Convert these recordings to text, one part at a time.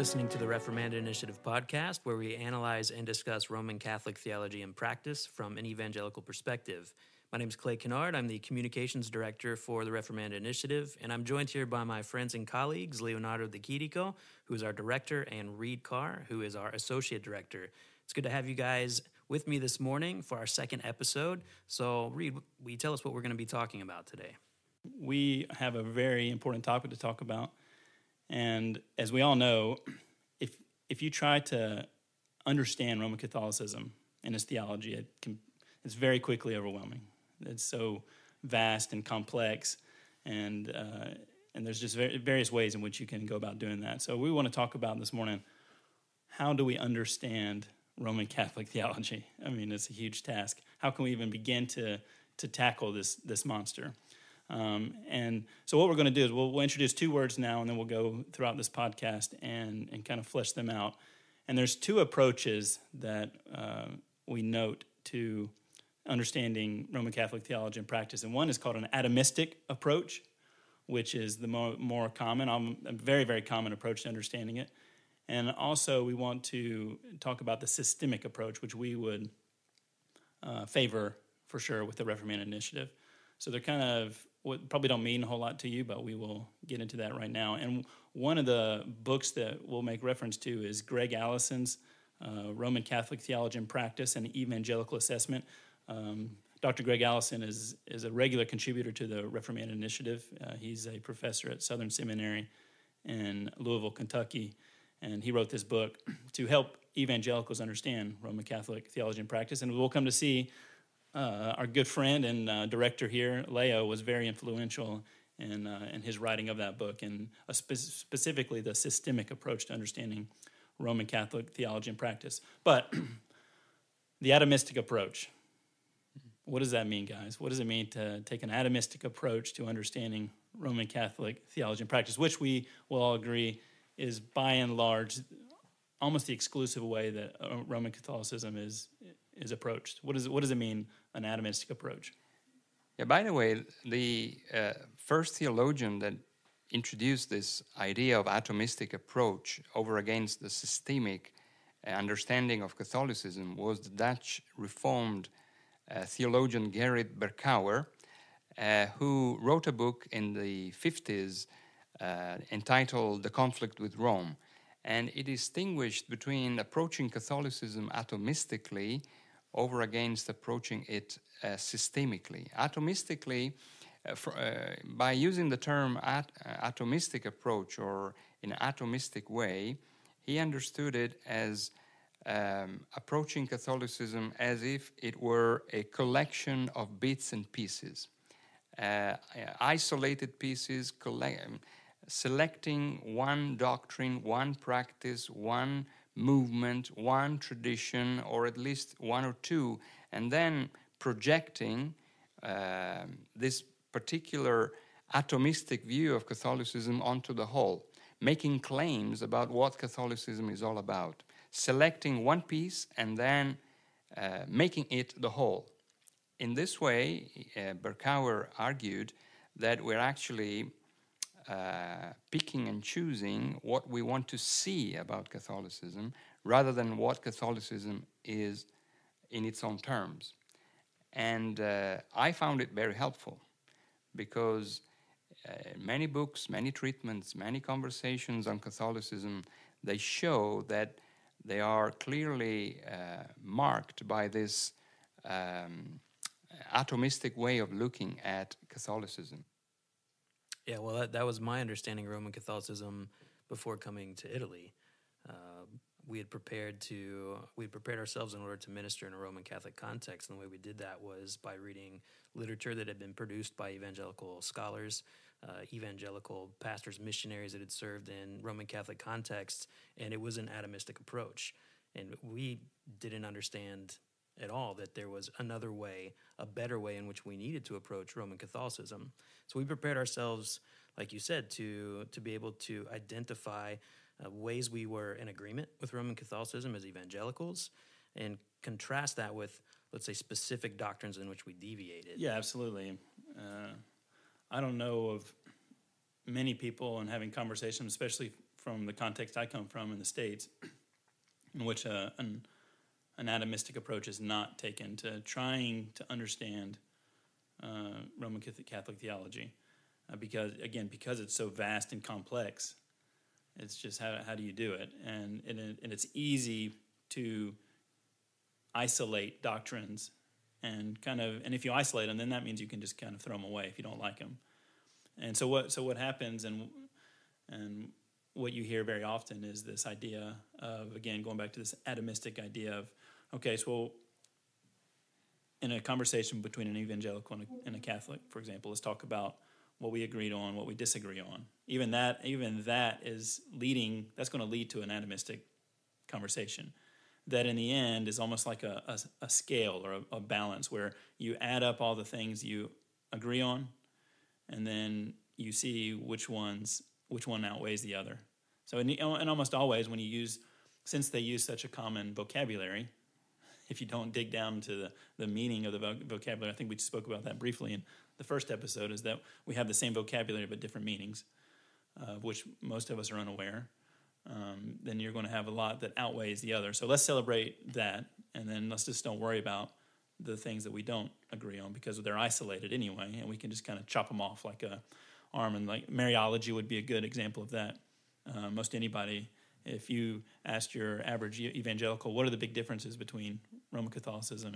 listening to the Reformanda Initiative podcast, where we analyze and discuss Roman Catholic theology and practice from an evangelical perspective. My name is Clay Kennard. I'm the Communications Director for the Reformanda Initiative, and I'm joined here by my friends and colleagues, Leonardo De Chirico, who is our Director, and Reed Carr, who is our Associate Director. It's good to have you guys with me this morning for our second episode. So, Reed, will you tell us what we're going to be talking about today? We have a very important topic to talk about. And as we all know, if you try to understand Roman Catholicism and its theology, it's very quickly overwhelming. It's so vast and complex, and there's just various ways in which you can go about doing that. So we want to talk about this morning, how do we understand Roman Catholic theology? I mean, it's a huge task. How can we even begin to tackle this monster? And so what we're going to do is we'll introduce two words now, and then we'll go throughout this podcast and kind of flesh them out. And there's two approaches that we note to understanding Roman Catholic theology and practice. And one is called an atomistic approach, which is the more common, a very, very common approach to understanding it. And also we want to talk about the systemic approach, which we would favor for sure with the Reformanda Initiative. So they're kind of what probably don't mean a whole lot to you, but we will get into that right now. And one of the books that we'll make reference to is Greg Allison's Roman Catholic Theology and Practice and Evangelical Assessment. Dr. Greg Allison is a regular contributor to the Reformanda Initiative. He's a professor at Southern Seminary in Louisville, Kentucky, and he wrote this book to help evangelicals understand Roman Catholic theology and practice. And we'll come to see our good friend and director here, Leo, was very influential in his writing of that book, and specifically the systemic approach to understanding Roman Catholic theology and practice. But the atomistic approach, what does that mean, guys? What does it mean to take an atomistic approach to understanding Roman Catholic theology and practice, which we will all agree is by and large almost the exclusive way that Roman Catholicism is approached? What does it mean, an atomistic approach? Yeah, by the way, the first theologian that introduced this idea of atomistic approach over against the systemic understanding of Catholicism was the Dutch Reformed theologian Gerrit Berkouwer, who wrote a book in the 50s entitled The Conflict with Rome. And it distinguished between approaching Catholicism atomistically over against approaching it systemically. Atomistically, by using the term atomistic approach or in an atomistic way, he understood it as approaching Catholicism as if it were a collection of bits and pieces, isolated pieces, selecting one doctrine, one practice, one movement, one tradition, or at least one or two, and then projecting this particular atomistic view of Catholicism onto the whole, making claims about what Catholicism is all about, selecting one piece and then making it the whole. In this way, Berkouwer argued that we're actually picking and choosing what we want to see about Catholicism rather than what Catholicism is in its own terms. And I found it very helpful because many books, many treatments, many conversations on Catholicism, they show that they are clearly marked by this atomistic way of looking at Catholicism. Yeah, well, that was my understanding of Roman Catholicism before coming to Italy. We had prepared ourselves in order to minister in a Roman Catholic context, and the way we did that was by reading literature that had been produced by evangelical scholars, evangelical pastors, missionaries that had served in Roman Catholic contexts, and it was an atomistic approach. And we didn't understand at all that there was another way, a better way in which we needed to approach Roman Catholicism. So we prepared ourselves, like you said, to be able to identify ways we were in agreement with Roman Catholicism as evangelicals and contrast that with, let's say, specific doctrines in which we deviated. Yeah, absolutely. I don't know of many people, and having conversations, especially from the context I come from in the States, in which an atomistic approach is not taken to trying to understand Roman Catholic theology, because it's so vast and complex. It's just how do you do it, and it's easy to isolate doctrines, and if you isolate them, then that means you can just kind of throw them away if you don't like them. And so what happens, and what you hear very often is this idea of, again, going back to this atomistic idea of, okay, so in a conversation between an evangelical and a Catholic, for example, let's talk about what we agreed on, what we disagree on. Even that is that's going to lead to an atomistic conversation. That in the end is almost like a scale or a balance where you add up all the things you agree on, and then you see which one outweighs the other. So and almost always since they use such a common vocabulary, if you don't dig down to the meaning of the vocabulary, I think we spoke about that briefly in the first episode, is that we have the same vocabulary but different meanings, of which most of us are unaware. Then you're going to have a lot that outweighs the other. So let's celebrate that, and then let's just don't worry about the things that we don't agree on, because they're isolated anyway, and we can just kind of chop them off like a arm. And like Mariology would be a good example of that. Most anybody, if you asked your average evangelical, what are the big differences between Roman Catholicism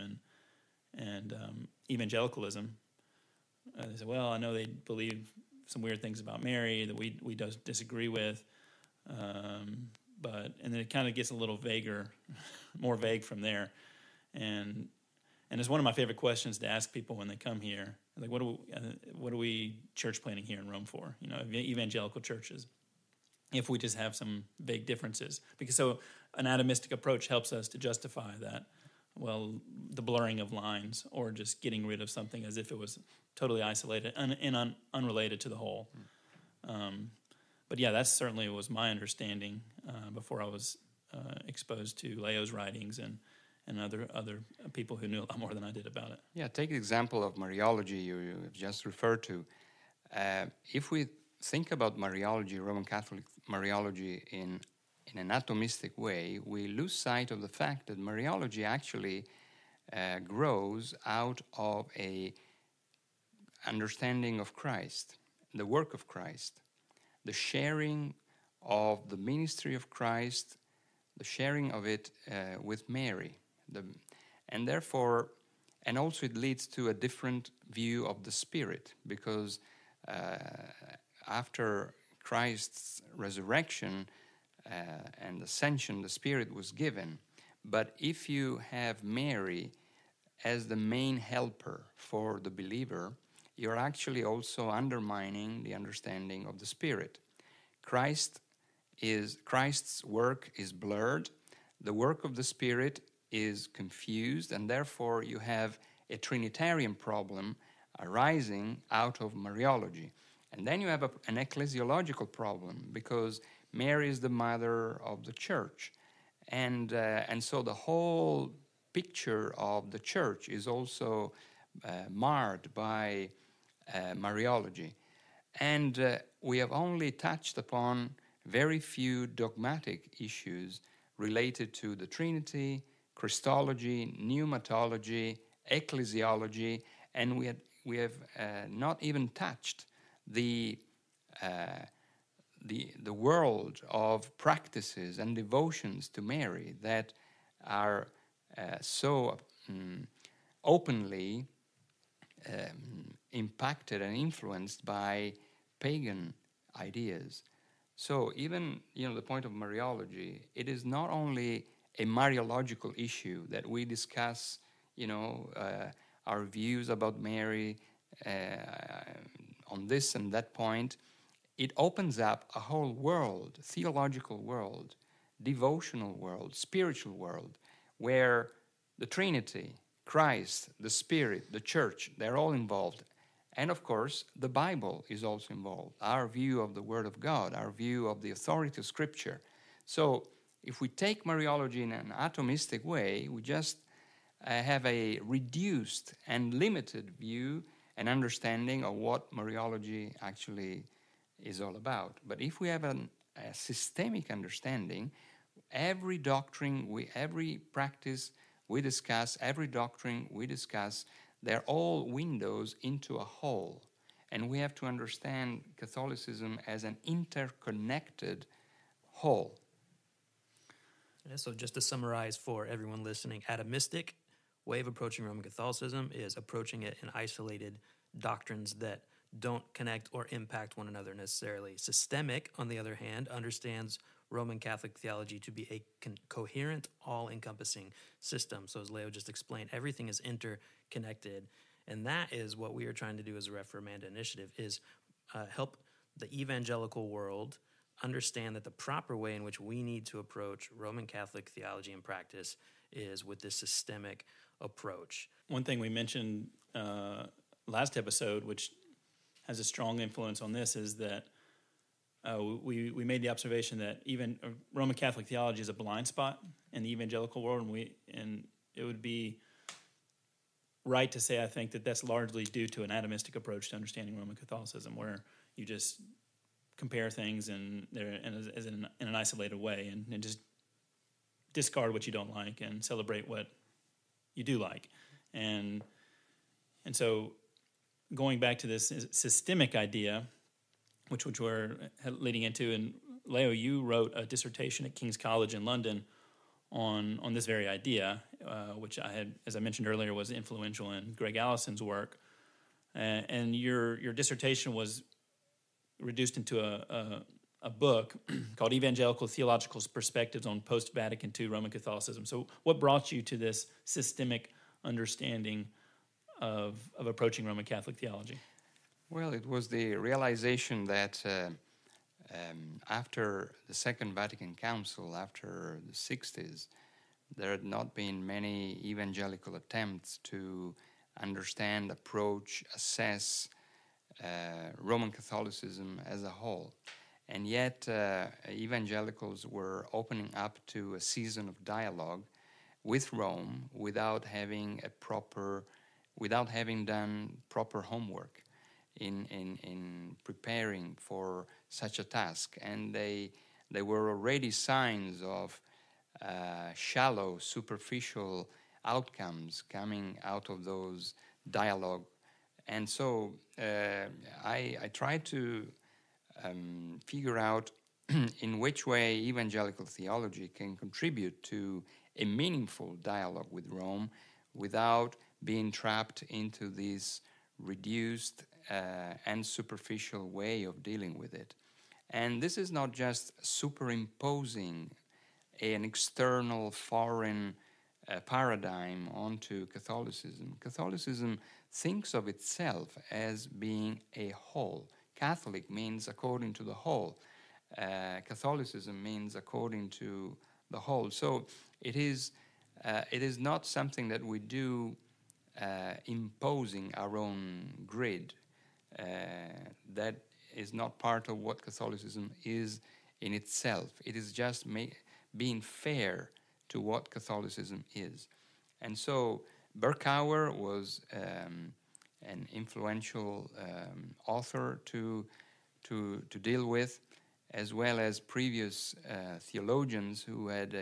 and evangelicalism? They say, well, I know they believe some weird things about Mary that we disagree with, and then it kind of gets a little vaguer, more vague from there, and it's one of my favorite questions to ask people when they come here. Like, what are we church planting here in Rome for? Evangelical churches. If we just have some vague differences, because so an atomistic approach helps us to justify that, well, the blurring of lines, or just getting rid of something as if it was totally isolated and unrelated to the whole. But yeah, that certainly was my understanding before I was exposed to Leo's writings and other people who knew a lot more than I did about it. Yeah, take the example of Mariology you have just referred to. If we think about Mariology, Roman Catholic Mariology, in an atomistic way, we lose sight of the fact that Mariology actually grows out of a understanding of Christ, the work of Christ, the sharing of the ministry of Christ, the sharing of it with Mary. And therefore, and also it leads to a different view of the Spirit, because after Christ's resurrection and ascension, the Spirit was given. But if you have Mary as the main helper for the believer, you're actually also undermining the understanding of the Spirit. Christ's work is blurred, the work of the Spirit is confused, and therefore you have a Trinitarian problem arising out of Mariology. And then you have an ecclesiological problem, because Mary is the mother of the church. And so the whole picture of the church is also marred by Mariology. And we have only touched upon very few dogmatic issues related to the Trinity, Christology, pneumatology, ecclesiology, and we have not even touched the world of practices and devotions to Mary that are so openly impacted and influenced by pagan ideas. So even, the point of Mariology, it is not only a Mariological issue that we discuss, our views about Mary on this and that point. It opens up a whole world, theological world, devotional world, spiritual world, where the Trinity, Christ, the Spirit, the Church, they're all involved. And of course, the Bible is also involved, our view of the Word of God, our view of the authority of Scripture. So if we take Mariology in an atomistic way, we just have a reduced and limited view and understanding of what Mariology actually is all about. But if we have a systemic understanding, every doctrine, every practice we discuss, every doctrine we discuss, they're all windows into a whole. And we have to understand Catholicism as an interconnected whole. Yeah, so just to summarize for everyone listening, atomistic way of approaching Roman Catholicism is approaching it in isolated doctrines that don't connect or impact one another necessarily. Systemic, on the other hand, understands Roman Catholic theology to be a coherent, all-encompassing system. So as Leo just explained, everything is interconnected. And that is what we are trying to do as a Reformanda Initiative, is help the evangelical world understand that the proper way in which we need to approach Roman Catholic theology and practice is with this systemic approach. One thing we mentioned last episode, which has a strong influence on this, is that we made the observation that even Roman Catholic theology is a blind spot in the evangelical world, and it would be right to say, I think, that that's largely due to an atomistic approach to understanding Roman Catholicism, where you just compare things in an isolated way and just discard what you don't like and celebrate what you do like. And so going back to this systemic idea, which we're leading into, and Leo, you wrote a dissertation at King's College in London on this very idea, which I had, as I mentioned earlier, was influential in Greg Allison's work. And your dissertation was reduced into a book called Evangelical Theological Perspectives on Post-Vatican II Roman Catholicism. So what brought you to this systemic understanding of approaching Roman Catholic theology? Well, it was the realization that after the Second Vatican Council, after the 60s, there had not been many evangelical attempts to understand, approach, assess Roman Catholicism as a whole. And yet evangelicals were opening up to a season of dialogue with Rome without having done proper homework in preparing for such a task. And they were already signs of shallow, superficial outcomes coming out of those dialogue. And so I tried to figure out in which way evangelical theology can contribute to a meaningful dialogue with Rome without being trapped into this reduced and superficial way of dealing with it. And this is not just superimposing an external foreign paradigm onto Catholicism. Catholicism thinks of itself as being a whole. Catholic means according to the whole. Catholicism means according to the whole. So it is not something that we do imposing our own grid. That is not part of what Catholicism is in itself. It is just being fair to what Catholicism is. And so Berkouwer was an influential author to deal with, as well as previous theologians who had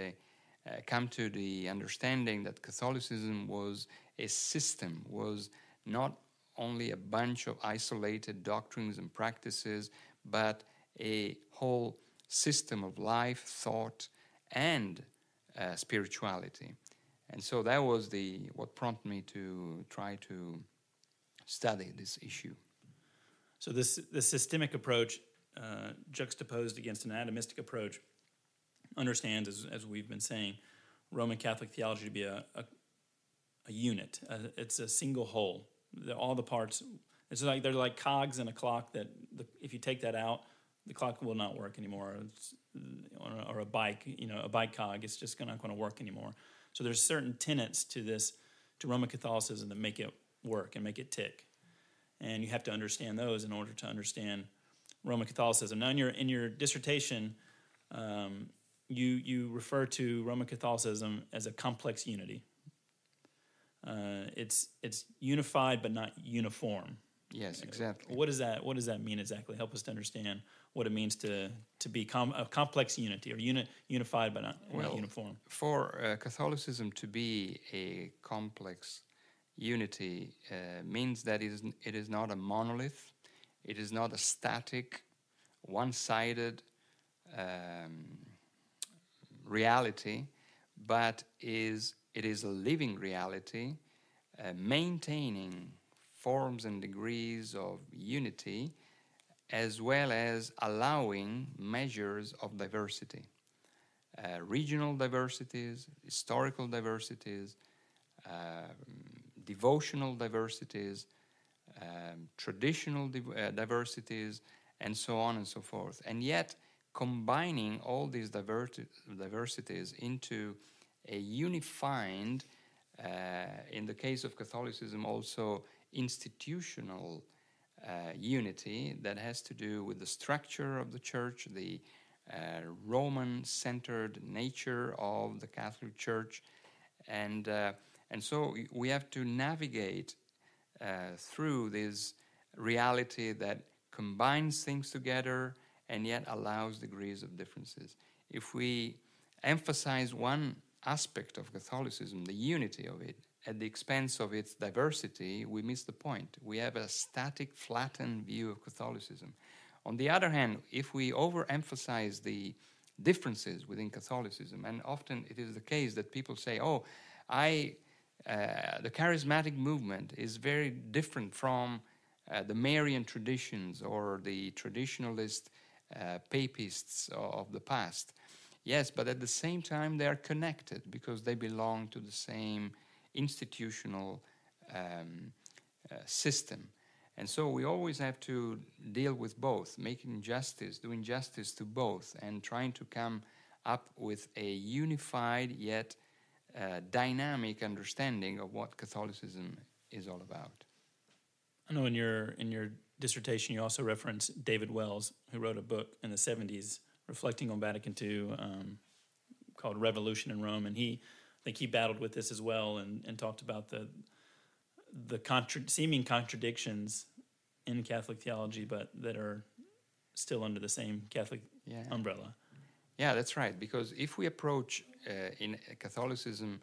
come to the understanding that Catholicism was a system, was not only a bunch of isolated doctrines and practices, but a whole system of life, thought, and spirituality. And so that was what prompted me to try to study this issue. So this systemic approach, juxtaposed against an atomistic approach, understands, as we've been saying, Roman Catholic theology to be a unit. It's a single whole. All the parts, they're like cogs in a clock that if you take that out, the clock will not work anymore. Or a bike, a bike cog, it's just not going to work anymore. So there's certain tenets to Roman Catholicism that make it work and make it tick. And you have to understand those in order to understand Roman Catholicism. Now, in your dissertation, you refer to Roman Catholicism as a complex unity. It's unified but not uniform. Yes, exactly. What does that mean exactly? Help us to understand what it means to be a complex unity, or unified but not uniform. For Catholicism to be a complex unity means that it is not a monolith, it is not a static, one-sided reality, but it is a living reality, maintaining forms and degrees of unity, as well as allowing measures of diversity, regional diversities, historical diversities, devotional diversities, traditional diversities, and so on and so forth. And yet, combining all these diversities into a unified, in the case of Catholicism, also institutional unity that has to do with the structure of the Church, the Roman-centered nature of the Catholic Church, and so we have to navigate through this reality that combines things together and yet allows degrees of differences. If we emphasize one aspect of Catholicism, the unity of it, at the expense of its diversity, we miss the point. We have a static, flattened view of Catholicism. On the other hand, if we overemphasize the differences within Catholicism, and often it is the case that people say, the charismatic movement is very different from the Marian traditions or the traditionalist papists of the past. Yes, but at the same time they are connected because they belong to the same institutional system. And so we always have to deal with both, doing justice to both, and trying to come up with a unified yet dynamic understanding of what Catholicism is all about. I know in your dissertation you also reference David Wells, who wrote a book in the 70s reflecting on Vatican II called Revolution in Rome, and I think he battled with this as well and talked about the seeming contradictions in Catholic theology, but that are still under the same Catholic umbrella. Yeah, that's right. Because if we approach in Catholicism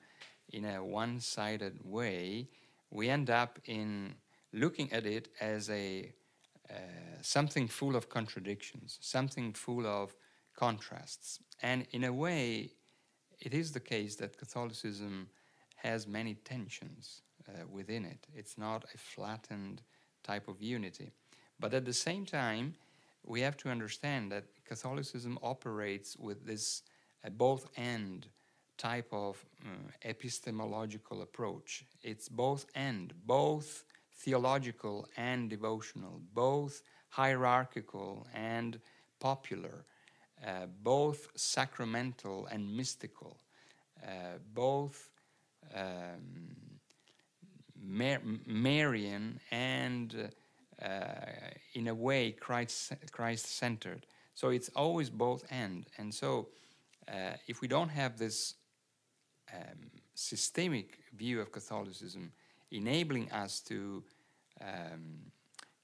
in a one-sided way, we end up in looking at it as something full of contradictions, something full of contrasts. And in a way, it is the case that Catholicism has many tensions within it. It's not a flattened type of unity. But at the same time, we have to understand that Catholicism operates with this both-and type of epistemological approach. It's both-and, both theological and devotional, both hierarchical and popular, both sacramental and mystical, both Marian and in a way Christ-centered. So it's always both and so if we don't have this systemic view of Catholicism enabling us to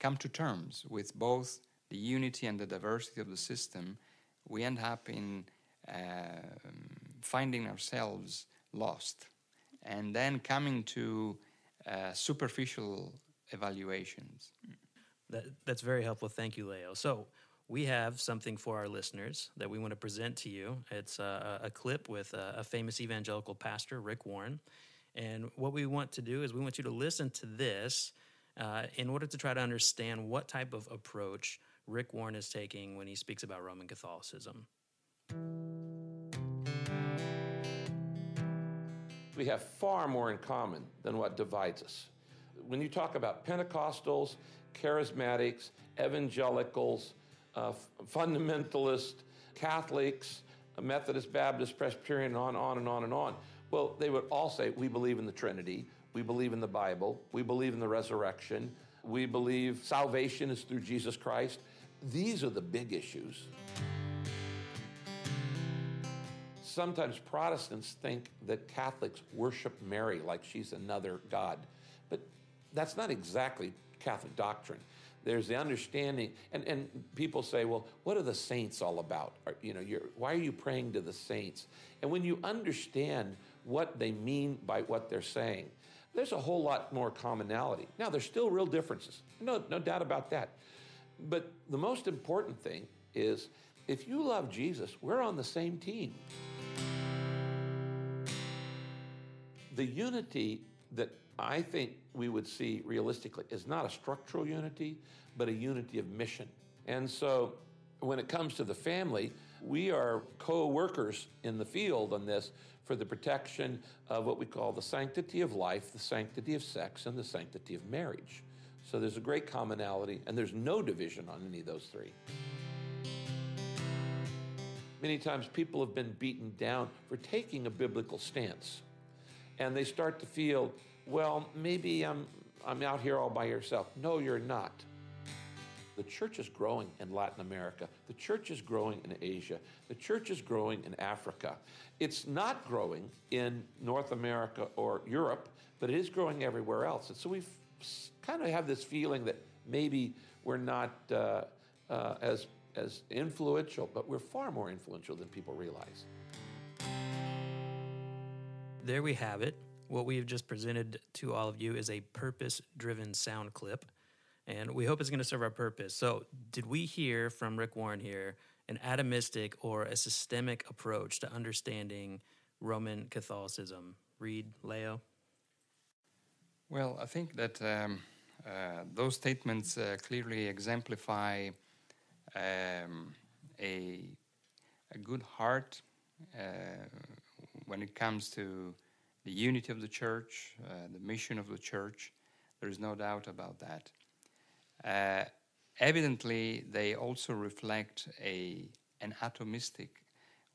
come to terms with both the unity and the diversity of the system, we end up in finding ourselves lost and then coming to superficial evaluations. That's very helpful. Thank you, Leo. So we have something for our listeners that we want to present to you. It's a clip with a famous evangelical pastor, Rick Warren. And what we want to do is we want you to listen to this in order to try to understand what type of approach Rick Warren is taking when he speaks about Roman Catholicism. We have far more in common than what divides us. When you talk about Pentecostals, charismatics, evangelicals, fundamentalists, Catholics, Methodist, Baptist, Presbyterian, on and on and on. Well, they would all say, we believe in the Trinity, we believe in the Bible, we believe in the resurrection, we believe salvation is through Jesus Christ. These are the big issues. Sometimes Protestants think that Catholics worship Mary like she's another God. But that's not exactly Catholic doctrine. There's the understanding, and people say, well, what are the saints all about? Why are you praying to the saints? And when you understand what they mean by what they're saying, there's a whole lot more commonality. Now, there's still real differences. No doubt about that. But the most important thing is, if you love Jesus, we're on the same team. The unity that I think we would see realistically is not a structural unity, but a unity of mission. And so when it comes to the family, we are co-workers in the field on this for the protection of what we call the sanctity of life, the sanctity of sex, and the sanctity of marriage. So there's a great commonality, and there's no division on any of those three. Many times people have been beaten down for taking a biblical stance. And they start to feel, well, maybe I'm out here all by yourself. No, you're not. The church is growing in Latin America. The church is growing in Asia. The church is growing in Africa. It's not growing in North America or Europe, but it is growing everywhere else. And so we kind of have this feeling that maybe we're not as influential, but we're far more influential than people realize. There we have it. What we have just presented to all of you is a purpose-driven sound clip, and we hope it's going to serve our purpose. So did we hear from Rick Warren here an atomistic or a systemic approach to understanding Roman Catholicism? Reed, Leo? Well, I think that those statements clearly exemplify a good heart when it comes to the unity of the church, the mission of the church. There is no doubt about that. Evidently, they also reflect an atomistic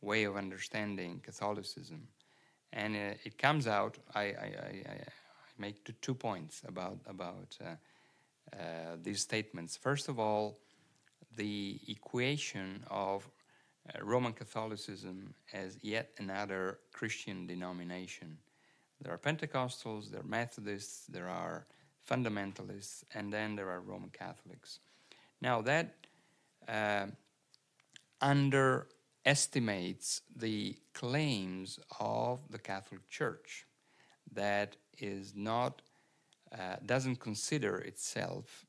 way of understanding Catholicism. And it comes out, I make 2 points about these statements. First of all, the equation of Roman Catholicism as yet another Christian denomination. There are Pentecostals, there are Methodists, there are fundamentalists, and then there are Roman Catholics. Now that underestimates the claims of the Catholic Church, that is not, doesn't consider itself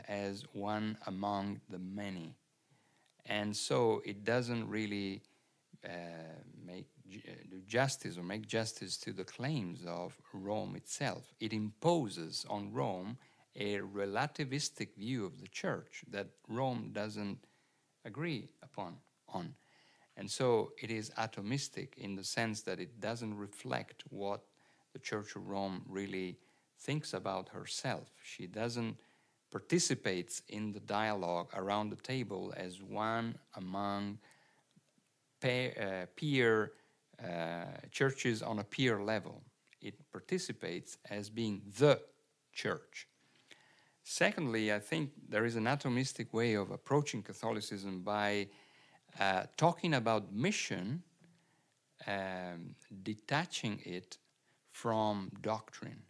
as one among the many. And so it doesn't really do justice or make justice to the claims of Rome itself. It imposes on Rome a relativistic view of the church that Rome doesn't agree upon. And so it is atomistic in the sense that it doesn't reflect what the Church of Rome really thinks about herself. She doesn't participate in the dialogue around the table as one among peer churches on a peer level. It participates as being the church. Secondly, I think there is an atomistic way of approaching Catholicism by talking about mission, detaching it from doctrine.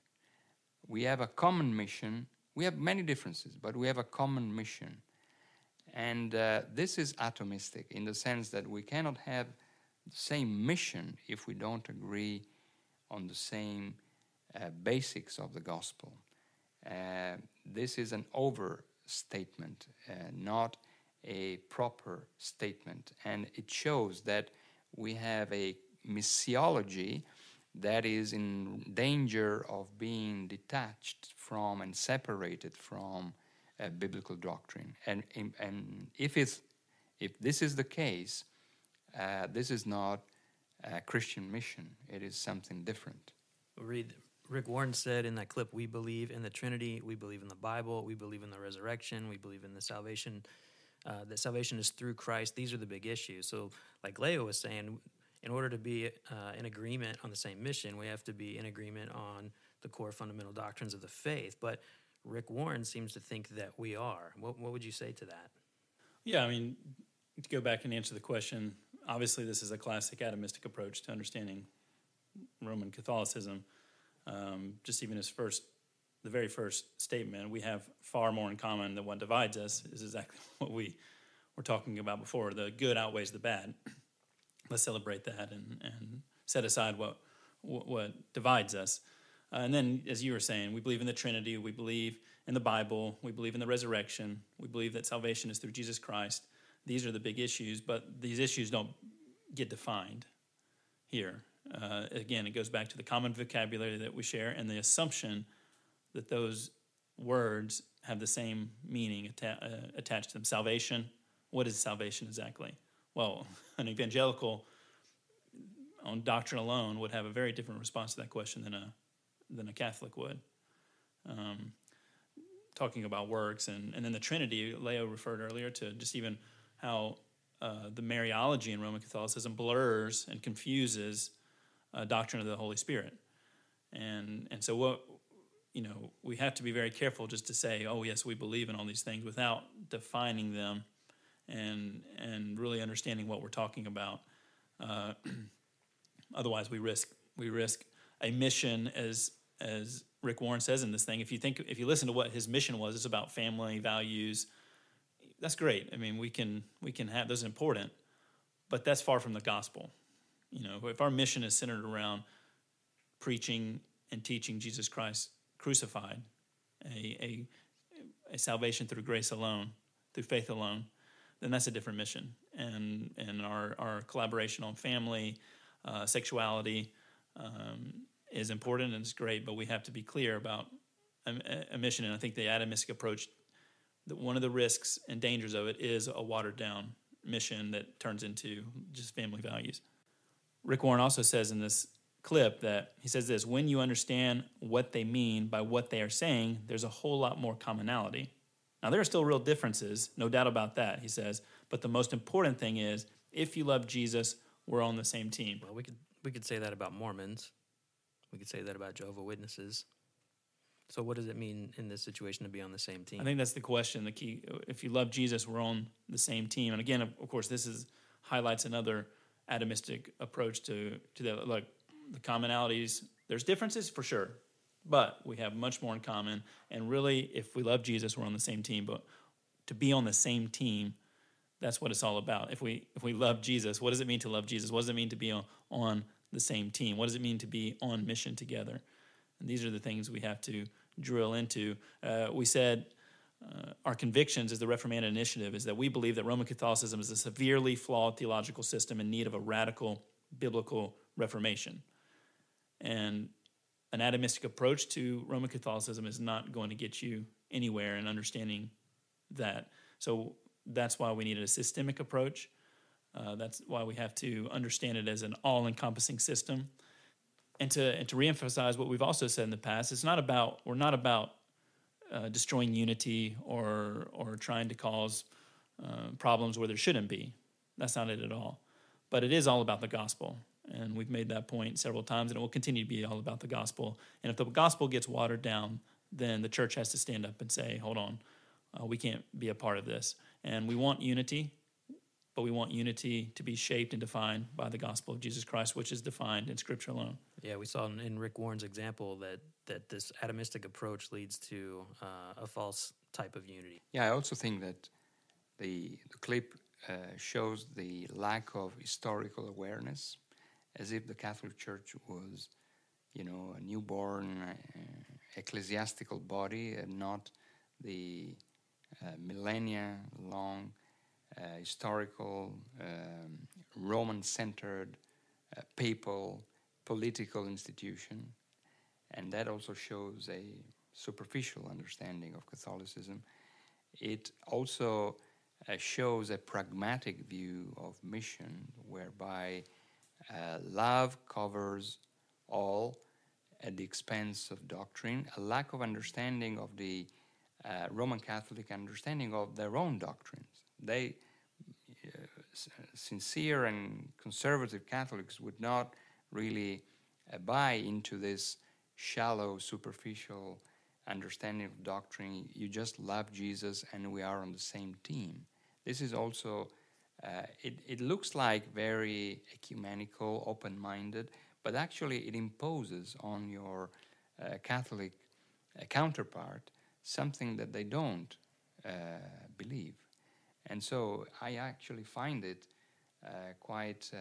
We have a common mission. We have many differences, but we have a common mission. And this is atomistic in the sense that we cannot have the same mission if we don't agree on the same basics of the gospel. This is an overstatement, not a proper statement. And it shows that we have a missiology that is in danger of being detached from and separated from biblical doctrine. And if this is the case, this is not a Christian mission. It is something different. Rick Warren said in that clip, we believe in the Trinity, we believe in the Bible, we believe in the resurrection, we believe in the salvation, that salvation is through Christ. These are the big issues. So like Leo was saying, in order to be in agreement on the same mission, we have to be in agreement on the core fundamental doctrines of the faith. But Rick Warren seems to think that we are. What would you say to that? Yeah, I mean, to go back and answer the question, obviously this is a classic atomistic approach to understanding Roman Catholicism. Just even the the very first statement, we have far more in common than what divides us, is exactly what we were talking about before. The good outweighs the bad. Let's celebrate that and set aside what divides us. And then, as you were saying, we believe in the Trinity, we believe in the Bible, we believe in the resurrection, we believe that salvation is through Jesus Christ. These are the big issues, but these issues don't get defined here. Again, it goes back to the common vocabulary that we share and the assumption that those words have the same meaning attached to them. Salvation, what is salvation exactly? Well, an evangelical on doctrine alone would have a very different response to that question than a Catholic would. Talking about works and then the Trinity, Leo referred earlier to just even how the Mariology in Roman Catholicism blurs and confuses doctrine of the Holy Spirit. And so we have to be very careful just to say, oh yes, we believe in all these things without defining them and really understanding what we're talking about. Otherwise, we risk a mission, as Rick Warren says in this thing. If you listen to what his mission was, it's about family values. That's great. I mean, we can have those important, but that's far from the gospel. If our mission is centered around preaching and teaching Jesus Christ crucified, a salvation through grace alone, through faith alone, then that's a different mission. And our collaboration on family, sexuality is important and it's great, but we have to be clear about a mission. And I think the atomistic approach, one of the risks and dangers of it is a watered-down mission that turns into just family values. Rick Warren also says in this clip that he says this: when you understand what they mean by what they are saying, there's a whole lot more commonality. Now, there are still real differences, no doubt about that, he says, but the most important thing is, if you love Jesus, we're on the same team. Well, we could say that about Mormons. We could say that about Jehovah's Witnesses. So what does it mean in this situation to be on the same team? I think that's the question, the key. If you love Jesus, we're on the same team. And again, of course, highlights another atomistic approach to the commonalities. There's differences for sure, but we have much more in common. And really, if we love Jesus, we're on the same team. But to be on the same team, that's what it's all about. If we love Jesus, what does it mean to love Jesus? What does it mean to be on the same team? What does it mean to be on mission together? And these are the things we have to drill into. We said our convictions as the Reformanda Initiative is that we believe that Roman Catholicism is a severely flawed theological system in need of a radical biblical reformation. And an atomistic approach to Roman Catholicism is not going to get you anywhere in understanding that. So that's why we needed a systemic approach. That's why we have to understand it as an all-encompassing system. And to reemphasize what we've also said in the past, we're not about destroying unity or trying to cause problems where there shouldn't be. That's not it at all. But it is all about the gospel. And we've made that point several times, and it will continue to be all about the gospel. And if the gospel gets watered down, then the church has to stand up and say, hold on, we can't be a part of this. And we want unity, but we want unity to be shaped and defined by the gospel of Jesus Christ, which is defined in Scripture alone. Yeah, we saw in Rick Warren's example that this atomistic approach leads to a false type of unity. Yeah, I also think that the clip shows the lack of historical awareness, as if the Catholic Church was, a newborn ecclesiastical body and not the millennia-long historical, Roman-centered, papal, political institution. And that also shows a superficial understanding of Catholicism. It also shows a pragmatic view of mission, whereby love covers all at the expense of doctrine, a lack of understanding of the Roman Catholic understanding of their own doctrines. They, sincere and conservative Catholics, would not really buy into this shallow, superficial understanding of doctrine. You just love Jesus and we are on the same team. This is also, it looks like very ecumenical, open-minded, but actually it imposes on your Catholic counterpart something that they don't believe. And so I actually find it quite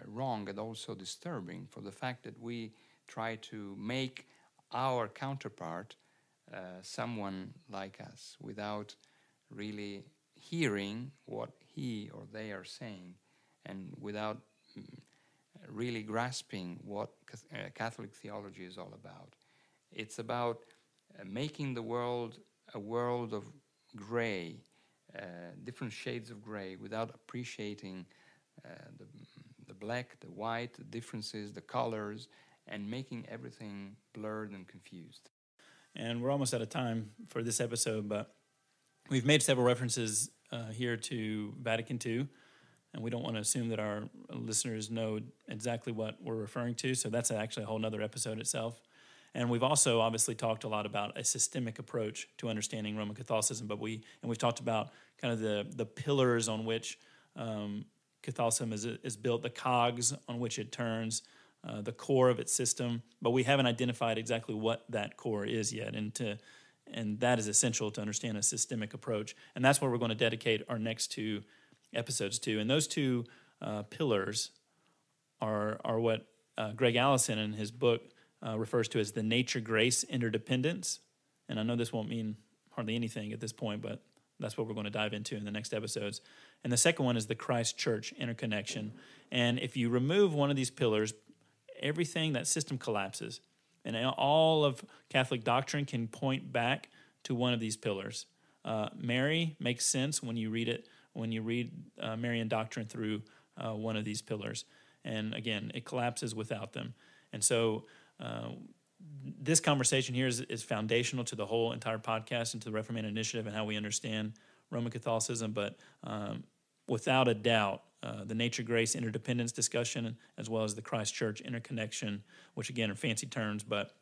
wrong and also disturbing for the fact that we try to make our counterpart someone like us without really hearing what he or they are saying, and without really grasping what Catholic theology is all about. It's about making the world a world of gray, different shades of gray, without appreciating the black, the white, the differences, the colors, and making everything blurred and confused. And we're almost out of time for this episode, but we've made several references here to Vatican II, and we don't want to assume that our listeners know exactly what we're referring to, so that's actually a whole other episode itself. And we've also obviously talked a lot about a systemic approach to understanding Roman Catholicism, but we've talked about kind of the pillars on which Catholicism is built, the cogs on which it turns, the core of its system, but we haven't identified exactly what that core is yet, and that is essential to understand a systemic approach. And that's what we're going to dedicate our next two episodes to. And those two pillars are what Greg Allison in his book refers to as the nature-grace interdependence. And I know this won't mean hardly anything at this point, but that's what we're going to dive into in the next episodes. And the second one is the Christ-Church interconnection. And if you remove one of these pillars, everything, that system collapses. And all of Catholic doctrine can point back to one of these pillars. Mary makes sense when you read it, when you read Marian doctrine through one of these pillars. And again, it collapses without them. And so this conversation here is foundational to the whole entire podcast and to the Reformanda Initiative and how we understand Roman Catholicism. But without a doubt, the nature-grace interdependence discussion, as well as the Christ-Church interconnection, which again are fancy terms, but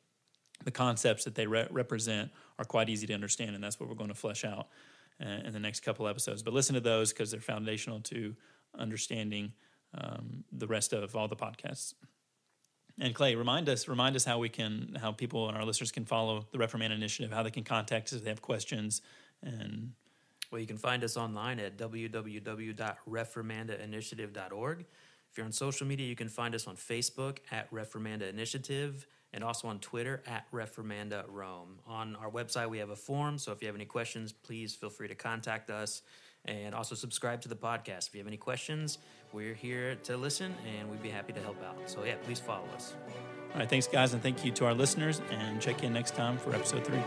the concepts that they represent are quite easy to understand, and that's what we're going to flesh out in the next couple episodes. But listen to those because they're foundational to understanding the rest of all the podcasts. And Clay, remind us how people and our listeners can follow the Reformanda Initiative, how they can contact us if they have questions. And well, you can find us online at www.reformandainitiative.org. If you're on social media, you can find us on Facebook at Reformanda Initiative and also on Twitter at Reformanda Rome. On our website, we have a form, so if you have any questions, please feel free to contact us. And also subscribe to the podcast. If you have any questions, we're here to listen, and we'd be happy to help out. So yeah, please follow us. All right, thanks guys, and thank you to our listeners, and check in next time for episode 3.